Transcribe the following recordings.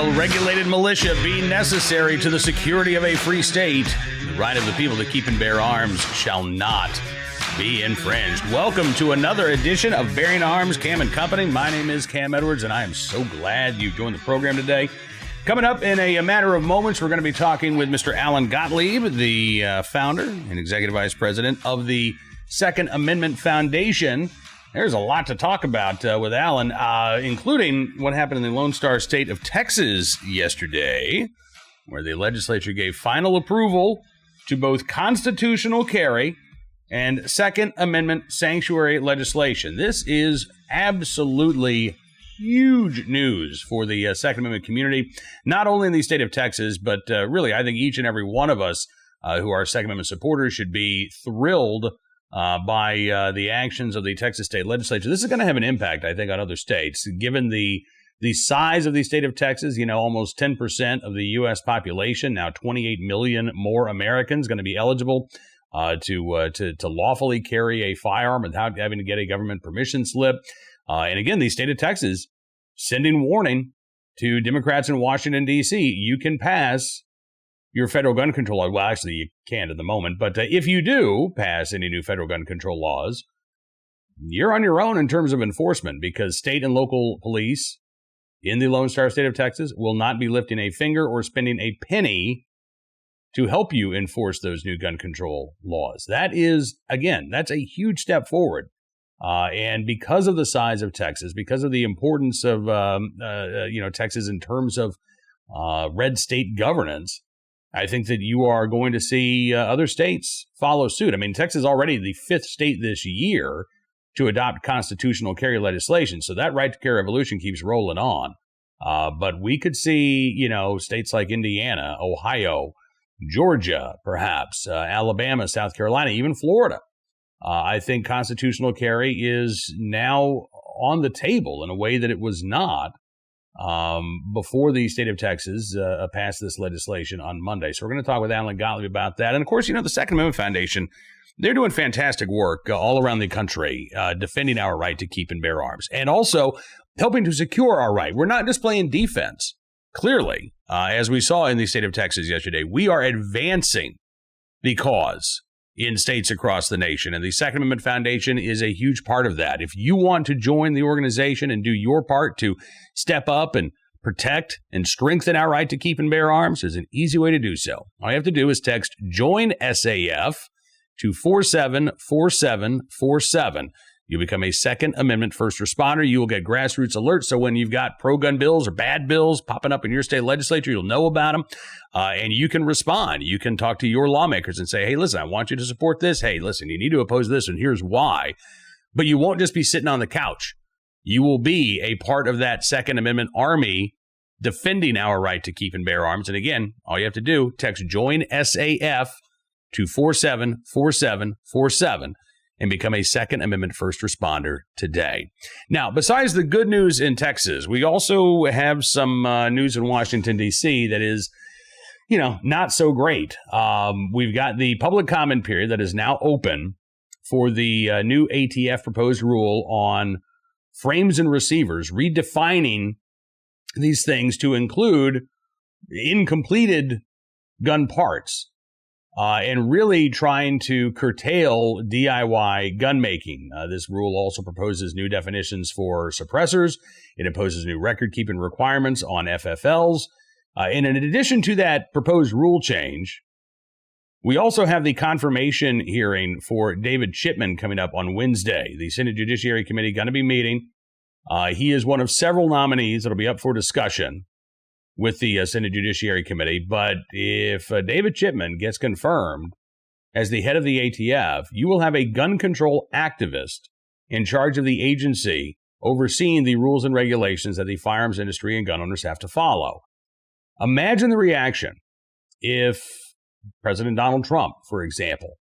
well-regulated militia be necessary to the security of a free state, the right of the people to keep and bear arms shall not be infringed. Welcome to another edition of Bearing Arms, Cam and Company. My name is Cam Edwards, and I am so glad you joined the program today. Coming up in a matter of moments, we're going to be talking with Mr. Alan Gottlieb, the founder and executive vice president of the Second Amendment Foundation. There's a lot to talk about with Alan, including what happened in the Lone Star State of Texas yesterday, where the legislature gave final approval to both constitutional carry and Second Amendment sanctuary legislation. This is absolutely huge news for the Second Amendment community, not only in the state of Texas, but really, I think each and every one of us who are Second Amendment supporters should be thrilled by the actions of the Texas state legislature. This is going to have an impact, I think, on other states. Given the size of the state of Texas, almost 10% of the U.S. population, now 28 million more Americans going to be eligible to lawfully carry a firearm without having to get a government permission slip. And again, the state of Texas sending warning to Democrats in Washington, D.C., you can pass your federal gun control law. Well, actually, you can't at the moment. But if you do pass any new federal gun control laws, you're on your own in terms of enforcement, because state and local police in the Lone Star State of Texas will not be lifting a finger or spending a penny to help you enforce those new gun control laws. That is, again, that's a huge step forward. And because of the size of Texas, because of the importance of, Texas in terms of red state governance, I think that you are going to see other states follow suit. I mean, Texas is already the fifth state this year to adopt constitutional carry legislation. So that right to carry revolution keeps rolling on. But we could see, states like Indiana, Ohio, Georgia, perhaps, Alabama, South Carolina, even Florida. I think constitutional carry is now on the table in a way that it was not before the state of Texas passed this legislation on Monday. So we're going to talk with Alan Gottlieb about that. And of course, the Second Amendment Foundation, they're doing fantastic work all around the country, defending our right to keep and bear arms, and also helping to secure our right. We're not just playing defense. Clearly, as we saw in the state of Texas yesterday, we are advancing the cause in states across the nation. And the Second Amendment Foundation is a huge part of that. If you want to join the organization and do your part to step up and protect and strengthen our right to keep and bear arms, there's an easy way to do so. All you have to do is text JOIN SAF to 474747. You become a Second Amendment first responder. You will get grassroots alerts. So when you've got pro-gun bills or bad bills popping up in your state legislature, you'll know about them. And you can respond. You can talk to your lawmakers and say, hey, listen, I want you to support this. Hey, listen, you need to oppose this, and here's why. But you won't just be sitting on the couch. You will be a part of that Second Amendment army defending our right to keep and bear arms. And again, all you have to do, text JOIN SAF to 474747. and become a Second Amendment first responder today. Now, besides the good news in Texas, we also have some news in Washington, D.C. that is, not so great. We've got the public comment period that is now open for the new ATF proposed rule on frames and receivers, redefining these things to include incompleted gun parts. And really trying to curtail DIY gun making. This rule also proposes new definitions for suppressors. It imposes new record-keeping requirements on FFLs. And in addition to that proposed rule change, we also have the confirmation hearing for David Chipman coming up on Wednesday. The Senate Judiciary Committee going to be meeting. He is one of several nominees that will be up for discussion with the Senate Judiciary Committee. But if David Chipman gets confirmed as the head of the ATF, you will have a gun control activist in charge of the agency overseeing the rules and regulations that the firearms industry and gun owners have to follow. Imagine the reaction if President Donald Trump, for example,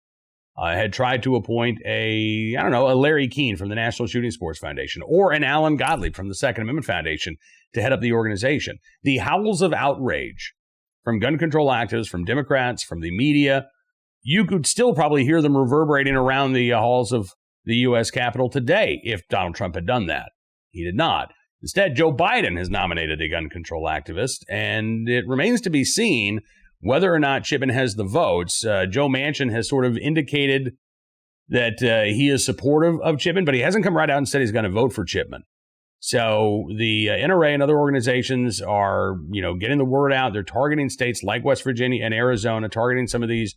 had tried to appoint a Larry Keene from the National Shooting Sports Foundation or an Alan Gottlieb from the Second Amendment Foundation to head up the organization. The howls of outrage from gun control activists, from Democrats, from the media, you could still probably hear them reverberating around the halls of the U.S. Capitol today if Donald Trump had done that. He did not. Instead, Joe Biden has nominated a gun control activist, and it remains to be seen whether or not Chipman has the votes. Joe Manchin has sort of indicated that he is supportive of Chipman, but he hasn't come right out and said he's going to vote for Chipman. So the NRA and other organizations are, getting the word out. They're targeting states like West Virginia and Arizona, targeting some of these,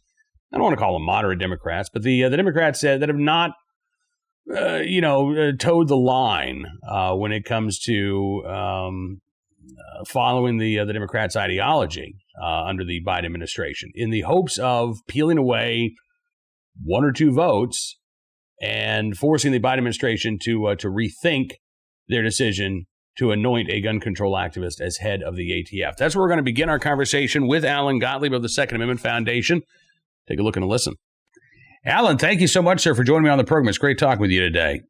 I don't want to call them moderate Democrats, but the Democrats that have not, towed the line when it comes to following the Democrats' ideology under the Biden administration, in the hopes of peeling away one or two votes and forcing the Biden administration to rethink their decision to anoint a gun control activist as head of the ATF. That's where we're going to begin our conversation with Alan Gottlieb of the Second Amendment Foundation. Take a look and a listen. Alan, thank you so much, sir, for joining me on the program. It's great talking with you today.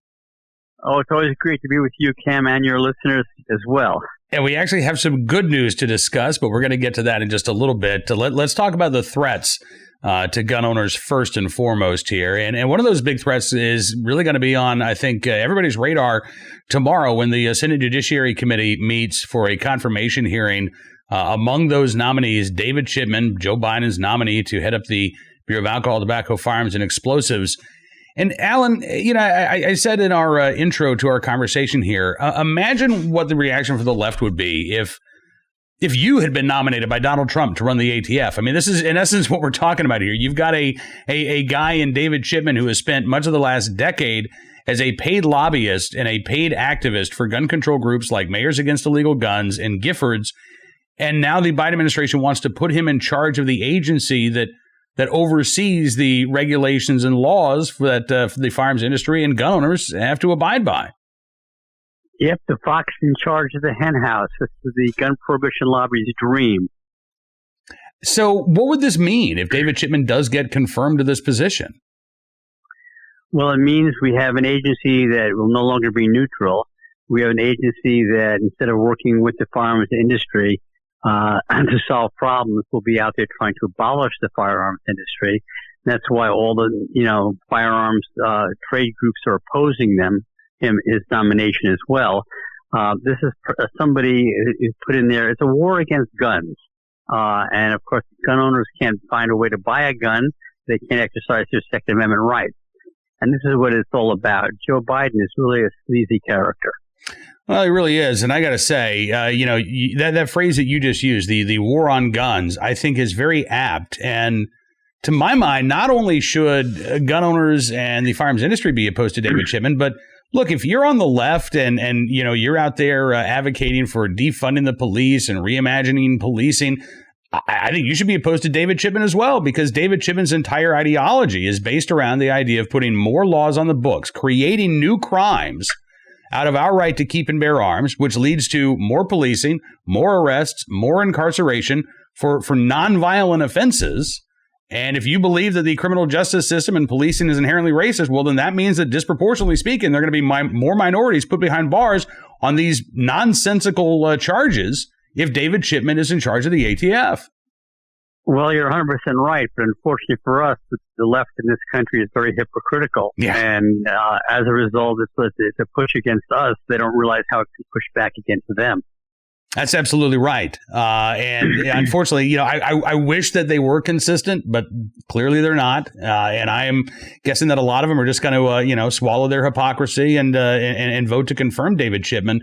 Oh, it's always great to be with you, Cam, and your listeners as well. And we actually have some good news to discuss, but we're going to get to that in just a little bit. Let's talk about the threats to gun owners first and foremost here. And one of those big threats is really going to be on, I think, everybody's radar tomorrow when the Senate Judiciary Committee meets for a confirmation hearing. Among those nominees, David Chipman, Joe Biden's nominee to head up the Bureau of Alcohol, Tobacco, Firearms, and Explosives. And Alan, I said in our intro to our conversation here, imagine what the reaction for the left would be if you had been nominated by Donald Trump to run the ATF. I mean, this is in essence what we're talking about here. You've got a guy in David Chipman who has spent much of the last decade as a paid lobbyist and a paid activist for gun control groups like Mayors Against Illegal Guns and Giffords. And now the Biden administration wants to put him in charge of the agency that oversees the regulations and laws for the firearms industry and gun owners have to abide by. Yep, the fox in charge of the hen house. This is the gun prohibition lobby's dream. So what would this mean if David Chipman does get confirmed to this position? Well, it means we have an agency that will no longer be neutral. We have an agency that, instead of working with the firearms industry to solve problems, will be out there trying to abolish the firearms industry. That's why all the, firearms trade groups are opposing his nomination as well. This is somebody who's put in there. It's a war against guns. And of course, gun owners can't find a way to buy a gun. They can't exercise their Second Amendment rights. And this is what it's all about. Joe Biden is really a sleazy character. Well, it really is. And I got to say, that phrase that you just used, the war on guns, I think is very apt. And to my mind, not only should gun owners and the firearms industry be opposed to David Chipman, but look, if you're on the left and you're out there advocating for defunding the police and reimagining policing, I think you should be opposed to David Chipman as well, because David Chipman's entire ideology is based around the idea of putting more laws on the books, creating new crimes out of our right to keep and bear arms, which leads to more policing, more arrests, more incarceration for nonviolent offenses. And if you believe that the criminal justice system and policing is inherently racist, well, then that means that disproportionately speaking, there are going to be more minorities put behind bars on these nonsensical charges if David Chipman is in charge of the ATF. Well, you're 100% right. But unfortunately for us, the left in this country is very hypocritical. Yeah. And as a result, it's a push against us. They don't realize how it can push back against them. That's absolutely right. And unfortunately, I wish that they were consistent, but clearly they're not. And I am guessing that a lot of them are just going to, swallow their hypocrisy and vote to confirm David Chipman.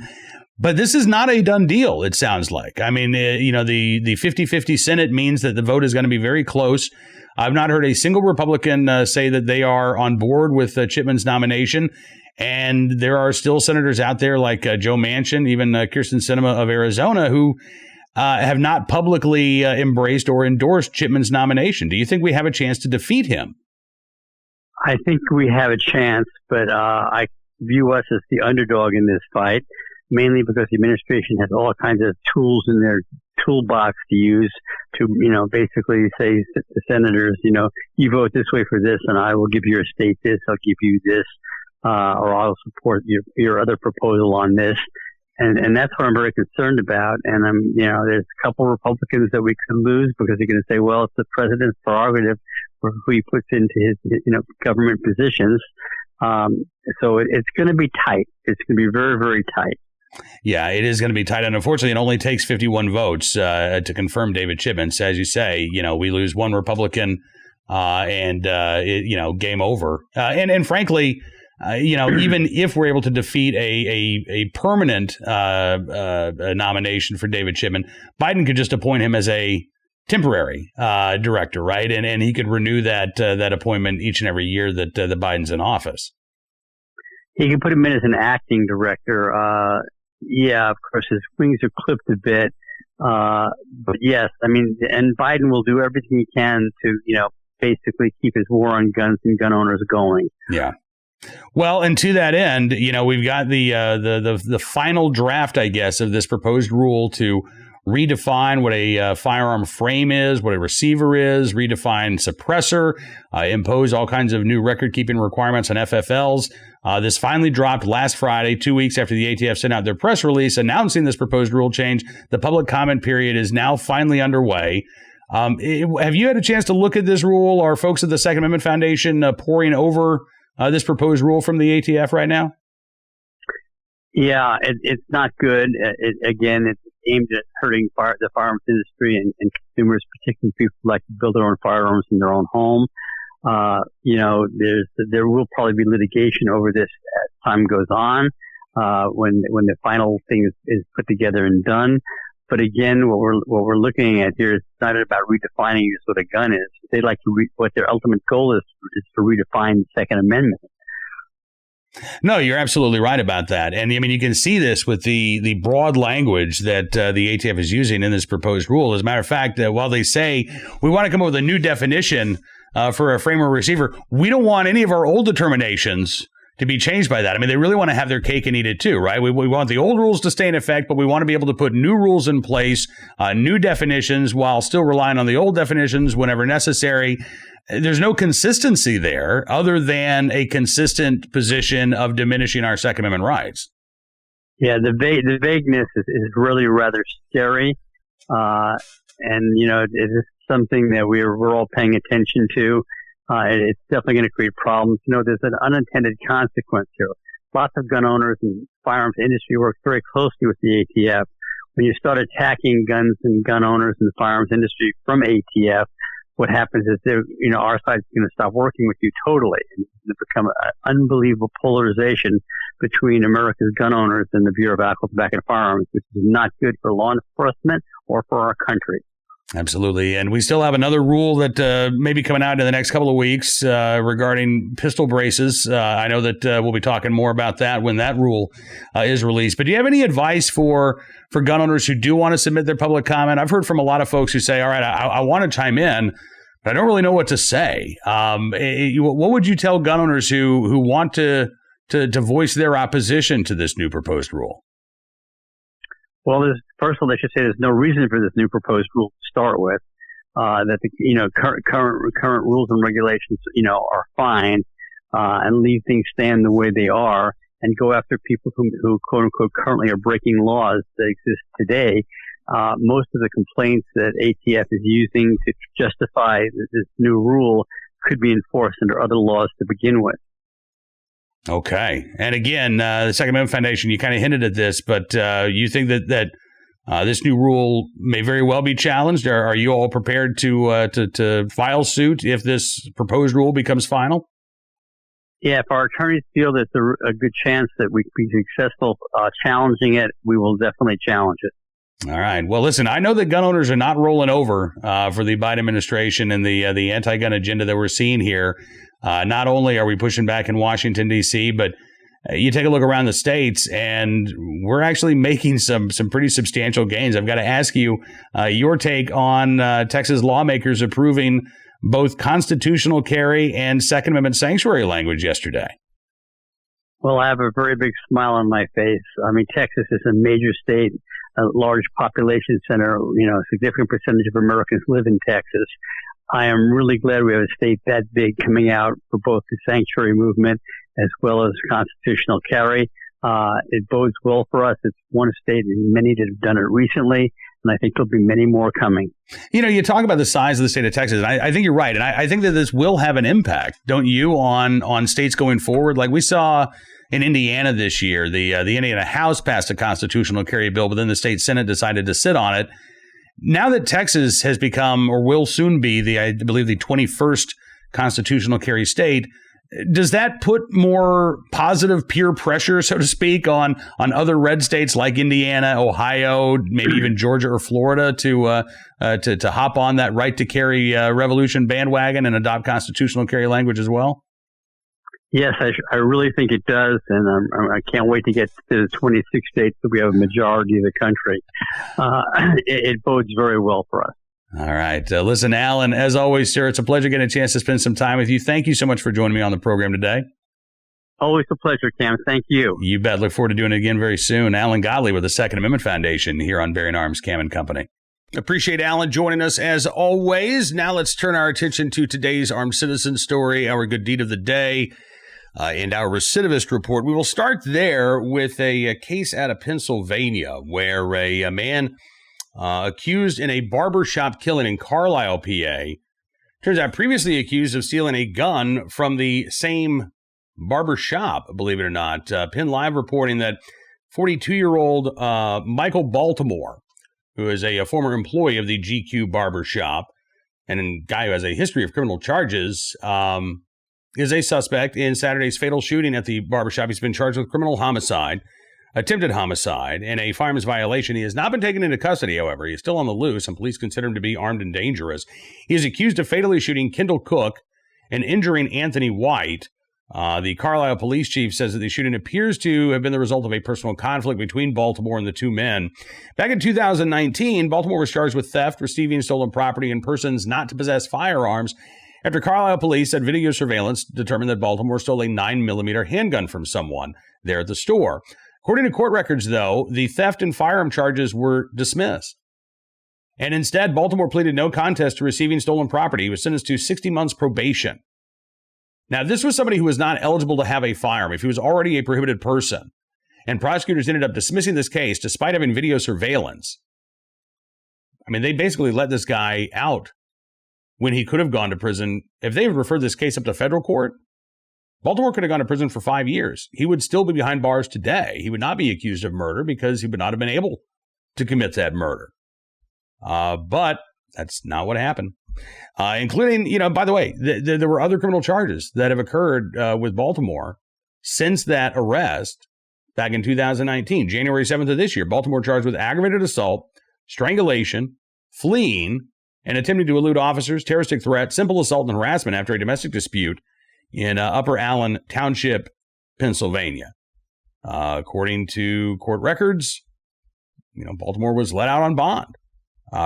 But this is not a done deal, it sounds like. I mean, the 50-50 Senate means that the vote is going to be very close. I've not heard a single Republican say that they are on board with Chipman's nomination. And there are still senators out there like Joe Manchin, even Kyrsten Sinema of Arizona, who have not publicly embraced or endorsed Chipman's nomination. Do you think we have a chance to defeat him? I think we have a chance, but I view us as the underdog in this fight, mainly because the administration has all kinds of tools in their toolbox to use to, basically say to senators, you vote this way for this, and I will give your state this, I'll give you this. Or I'll support your other proposal on this. And that's what I'm very concerned about. And there's a couple of Republicans that we could lose because they're going to say, well, it's the president's prerogative for who he puts into his, government positions. So it's going to be tight. It's going to be very, very tight. Yeah, it is going to be tight. And unfortunately, it only takes 51 votes to confirm David Chipman. So as you say, we lose one Republican and game over. And frankly, even if we're able to defeat a permanent nomination for David Chipman, Biden could just appoint him as a temporary director, right? And he could renew that appointment each and every year that Biden's in office. He could put him in as an acting director. Of course, his wings are clipped a bit. But yes, and Biden will do everything he can to, basically keep his war on guns and gun owners going. Yeah. Well, and to that end, we've got the final draft, I guess, of this proposed rule to redefine what a firearm frame is, what a receiver is, redefine suppressor, impose all kinds of new record-keeping requirements on FFLs. This finally dropped last Friday, 2 weeks after the ATF sent out their press release announcing this proposed rule change. The public comment period is now finally underway. Have you had a chance to look at this rule? Are folks at the Second Amendment Foundation poring over this proposed rule from the ATF right now? Yeah, it's not good. It's aimed at hurting the firearms industry and consumers, particularly people who like to build their own firearms in their own home. There will probably be litigation over this as time goes on, when the final thing is put together and done. But again, what we're looking at here is not about redefining just what a gun is. They'd like to what their ultimate goal is to redefine the Second Amendment. No, you're absolutely right about that. And you can see this with the broad language that the ATF is using in this proposed rule. As a matter of fact, while they say we want to come up with a new definition for a frame or receiver, we don't want any of our old determinations to be changed by that. They really want to have their cake and eat it too, right? We want the old rules to stay in effect, but we want to be able to put new rules in place, new definitions, while still relying on the old definitions whenever necessary. There's no consistency there other than a consistent position of diminishing our Second Amendment rights. Yeah, the vagueness is really rather scary. It is something that we're all paying attention to. It's definitely going to create problems. There's an unintended consequence here. Lots of gun owners and firearms industry work very closely with the ATF. When you start attacking guns and gun owners and the firearms industry from ATF, what happens is our side's going to stop working with you totally, and it's become an unbelievable polarization between America's gun owners and the Bureau of Alcohol, Tobacco, and Firearms, which is not good for law enforcement or for our country. Absolutely. And we still have another rule that may be coming out in the next couple of weeks regarding pistol braces. I know that we'll be talking more about that when that rule is released. But do you have any advice for gun owners who do want to submit their public comment? I've heard from a lot of folks who say, all right, I want to chime in, but I don't really know what to say. What would you tell gun owners who want to voice their opposition to this new proposed rule? Well, first of all, they should say there's no reason for this new proposed rule to start with. That the current rules and regulations are fine, and leave things stand the way they are, and go after people who quote unquote currently are breaking laws that exist today. Most of the complaints that ATF is using to justify this new rule could be enforced under other laws to begin with. Okay. And again, the Second Amendment Foundation, you kind of hinted at this, but you think that this new rule may very well be challenged? Are you all prepared to file suit if this proposed rule becomes final? Yeah, if our attorneys feel that there's a good chance that we could be successful challenging it, we will definitely challenge it. All right. Well, listen, I know that gun owners are not rolling over for the Biden administration and the anti-gun agenda that we're seeing here. Not only are we pushing back in Washington, D.C., but you take a look around the states, and we're actually making some pretty substantial gains. I've got to ask you your take on Texas lawmakers approving both constitutional carry and Second Amendment sanctuary language yesterday. Well, I have a very big smile on my face. Texas is a major state, a large population center. A significant percentage of Americans live in Texas. I am really glad we have a state that big coming out for both the sanctuary movement as well as constitutional carry. It bodes well for us. It's one state and many that have done it recently, and I think there'll be many more coming. You talk about the size of the state of Texas, and I think you're right. And I think that this will have an impact, don't you, on states going forward? Like we saw in Indiana this year. The Indiana House passed a constitutional carry bill, but then the state Senate decided to sit on it. Now that Texas has become, or will soon be, I believe the 21st constitutional carry state, does that put more positive peer pressure, so to speak, on other red states like Indiana, Ohio, maybe even Georgia or Florida to hop on that right to carry revolution bandwagon and adopt constitutional carry language as well? Yes, I really think it does, and I can't wait to get to the 26 states that we have a majority of the country. It bodes very well for us. All right. Listen, Alan, as always, sir, it's a pleasure getting a chance to spend some time with you. Thank you so much for joining me on the program today. Always a pleasure, Cam. Thank you. You bet. Look forward to doing it again very soon. Alan Gottlieb with the Second Amendment Foundation here on Bearing Arms, Cam & Company. Appreciate Alan joining us as always. Now let's turn our attention to today's armed citizen story, our good deed of the day, and our recidivist report. We will start there with a case out of Pennsylvania where a man accused in a barbershop killing in Carlisle, PA, turns out previously accused of stealing a gun from the same barbershop, believe it or not. Penn Live reporting that 42-year-old Michael Baltimore, who is a former employee of the GQ barbershop and a guy who has a history of criminal charges, is a suspect in Saturday's fatal shooting at the barbershop. He's been charged with criminal homicide, attempted homicide, and a firearms violation. He has not been taken into custody, however. He is still on the loose, and police consider him to be armed and dangerous. He is accused of fatally shooting Kendall Cook and injuring Anthony White. The Carlisle police chief says that the shooting appears to have been the result of a personal conflict between Baltimore and the two men. Back in 2019, Baltimore was charged with theft, receiving stolen property, and persons not to possess firearms after Carlisle police said video surveillance determined that Baltimore stole a 9mm handgun from someone there at the store. According to court records, though, the theft and firearm charges were dismissed. And instead, Baltimore pleaded no contest to receiving stolen property. He was sentenced to 60 months probation. Now, this was somebody who was not eligible to have a firearm if he was already a prohibited person. And prosecutors ended up dismissing this case despite having video surveillance. I mean, they basically let this guy out when he could have gone to prison. If they had referred this case up to federal court, Baltimore could have gone to prison for 5 years. He would still be behind bars today. He would not be accused of murder because he would not have been able to commit that murder. But that's not what happened. Including, by the way, there were other criminal charges that have occurred with Baltimore since that arrest back in 2019. January 7th of this year, Baltimore charged with aggravated assault, strangulation, fleeing, and attempting to elude officers, terroristic threat, simple assault, and harassment after a domestic dispute in Upper Allen Township, Pennsylvania. According to court records, Baltimore was let out on bond.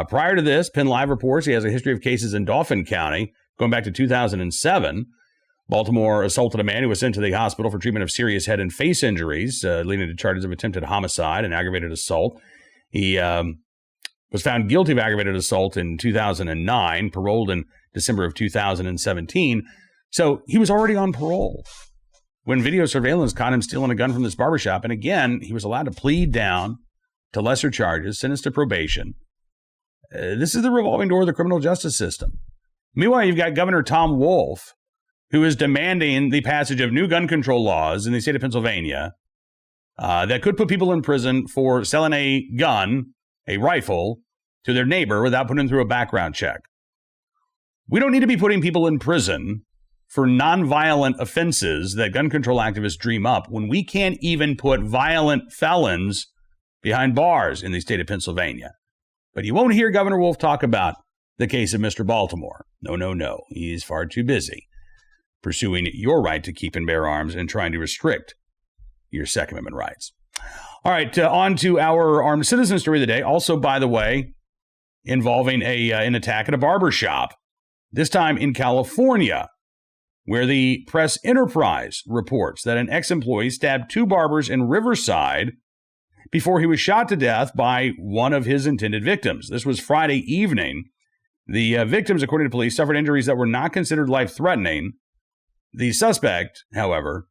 Prior to this, Penn Live reports he has a history of cases in Dauphin County going back to 2007. Baltimore assaulted a man who was sent to the hospital for treatment of serious head and face injuries, leading to charges of attempted homicide and aggravated assault. He was found guilty of aggravated assault in 2009, paroled in December of 2017. So he was already on parole when video surveillance caught him stealing a gun from this barbershop. And again, he was allowed to plead down to lesser charges, sentenced to probation. This is the revolving door of the criminal justice system. Meanwhile, you've got Governor Tom Wolf, who is demanding the passage of new gun control laws in the state of Pennsylvania that could put people in prison for selling a gun, a rifle, to their neighbor without putting them through a background check. We don't need to be putting people in prison for nonviolent offenses that gun control activists dream up when we can't even put violent felons behind bars in the state of Pennsylvania. But you won't hear Governor Wolf talk about the case of Mr. Baltimore. No. He's far too busy pursuing your right to keep and bear arms and trying to restrict your Second Amendment rights. All right, on to our armed citizen story of the day. Also, by the way, involving an attack at a barber shop, this time in California, where the Press Enterprise reports that an ex-employee stabbed two barbers in Riverside before he was shot to death by one of his intended victims. This was Friday evening. The victims, according to police, suffered injuries that were not considered life-threatening. The suspect, however,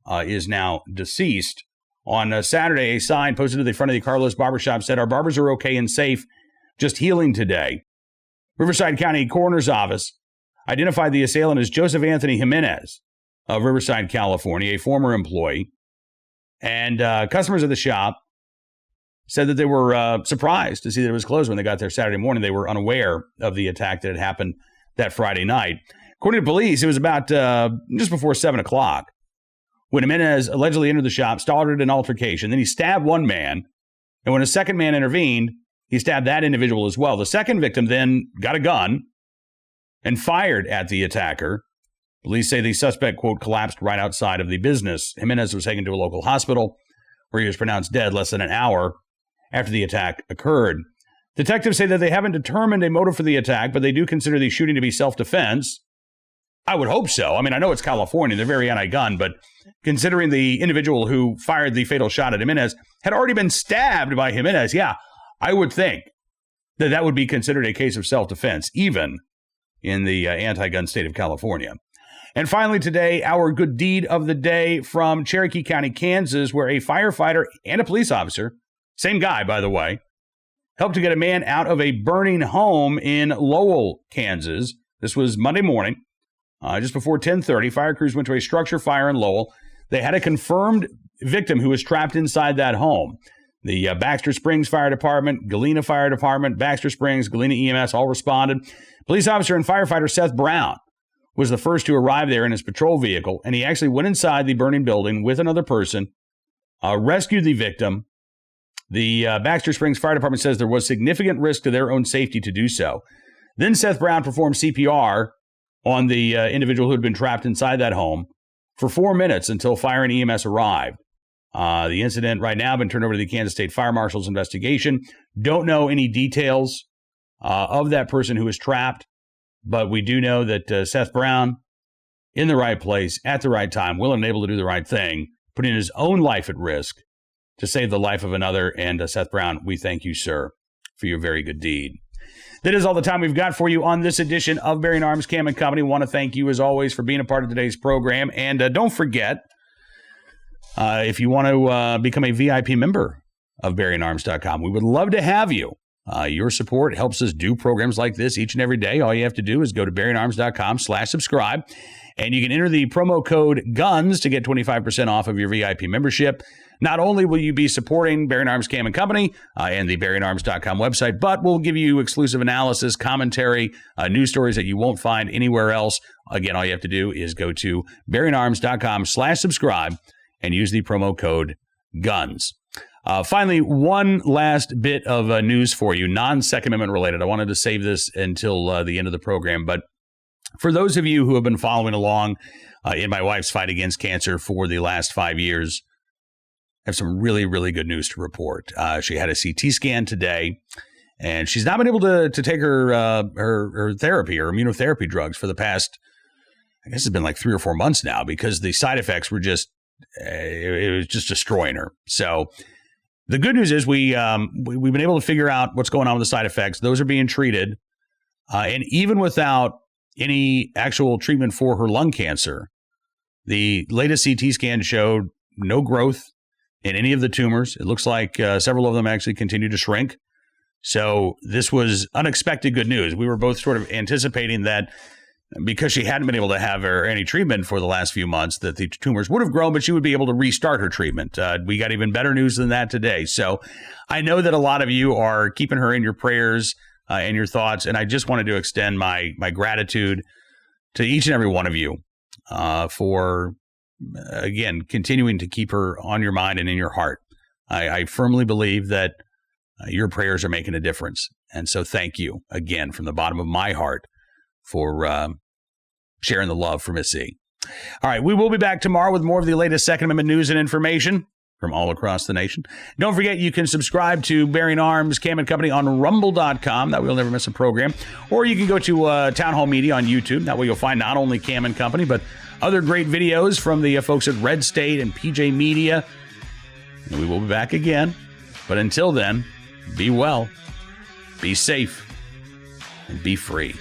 is now deceased. On Saturday, a sign posted to the front of the Carlos barbershop said, "Our barbers are okay and safe, just healing today." Riverside County Coroner's Office identified the assailant as Joseph Anthony Jimenez of Riverside, California, a former employee. And customers of the shop said that they were surprised to see that it was closed when they got there Saturday morning. They were unaware of the attack that had happened that Friday night. According to police, it was about just before 7 o'clock when Jimenez allegedly entered the shop, started an altercation. Then he stabbed one man. And when a second man intervened, he stabbed that individual as well. The second victim then got a gun and fired at the attacker. Police say the suspect, quote, collapsed right outside of the business. Jimenez was taken to a local hospital where he was pronounced dead less than an hour after the attack occurred. Detectives say that they haven't determined a motive for the attack, but they do consider the shooting to be self-defense. I would hope so. I mean, I know it's California. They're very anti-gun, but considering the individual who fired the fatal shot at Jimenez had already been stabbed by Jimenez, yeah, I would think that that would be considered a case of self-defense, even in the anti-gun state of California. And finally today, our good deed of the day from Cherokee County, Kansas, where a firefighter and a police officer, same guy, by the way, helped to get a man out of a burning home in Lowell, Kansas. This was Monday morning, just before 10:30. Fire crews went to a structure fire in Lowell. They had a confirmed victim who was trapped inside that home. The Baxter Springs Fire Department, Galena Fire Department, Baxter Springs, Galena EMS all responded. Police officer and firefighter Seth Brown was the first to arrive there in his patrol vehicle, and he actually went inside the burning building with another person, rescued the victim. The Baxter Springs Fire Department says there was significant risk to their own safety to do so. Then Seth Brown performed CPR on the individual who had been trapped inside that home for 4 minutes until fire and EMS arrived. The incident right now has been turned over to the Kansas State Fire Marshal's investigation. Don't know any details of that person who was trapped, but we do know that Seth Brown, in the right place, at the right time, willing and able to do the right thing, putting his own life at risk to save the life of another. And Seth Brown, we thank you, sir, for your very good deed. That is all the time we've got for you on this edition of Bearing Arms Cam & Company. Want to thank you, as always, for being a part of today's program. And don't forget, if you want to become a VIP member of BearingArms.com, we would love to have you. Your support helps us do programs like this each and every day. All you have to do is go to BearingArms.com/subscribe, and you can enter the promo code GUNS to get 25% off of your VIP membership. Not only will you be supporting Bearing Arms Cam & Company and the BearingArms.com website, but we'll give you exclusive analysis, commentary, news stories that you won't find anywhere else. Again, all you have to do is go to BearingArms.com/subscribe and use the promo code GUNS. Finally, one last bit of news for you, non-Second Amendment related. I wanted to save this until the end of the program, but for those of you who have been following along in my wife's fight against cancer for the last 5 years, I have some really, really good news to report. She had a CT scan today, and she's not been able to take her therapy or immunotherapy drugs for the past, I guess it's been like 3 or 4 months now, because the side effects were just, it was just destroying her. So the good news is we've been able to figure out what's going on with the side effects. Those are being treated. And even without any actual treatment for her lung cancer, the latest CT scan showed no growth in any of the tumors. It looks like several of them actually continue to shrink. So this was unexpected good news. We were both sort of anticipating that because she hadn't been able to have any treatment for the last few months, that the tumors would have grown, but she would be able to restart her treatment. We got even better news than that today. So I know that a lot of you are keeping her in your prayers and your thoughts, and I just wanted to extend my gratitude to each and every one of you for, again, continuing to keep her on your mind and in your heart. I firmly believe that your prayers are making a difference. And so thank you again from the bottom of my heart for sharing the love for Miss C. All right, we will be back tomorrow with more of the latest Second Amendment news and information from all across the nation. Don't forget, you can subscribe to Bearing Arms Cam & Company on Rumble.com. That way you'll never miss a program. Or you can go to Town Hall Media on YouTube. That way you'll find not only Cam & Company, but other great videos from the folks at Red State and PJ Media. And we will be back again. But until then, be well, be safe, and be free.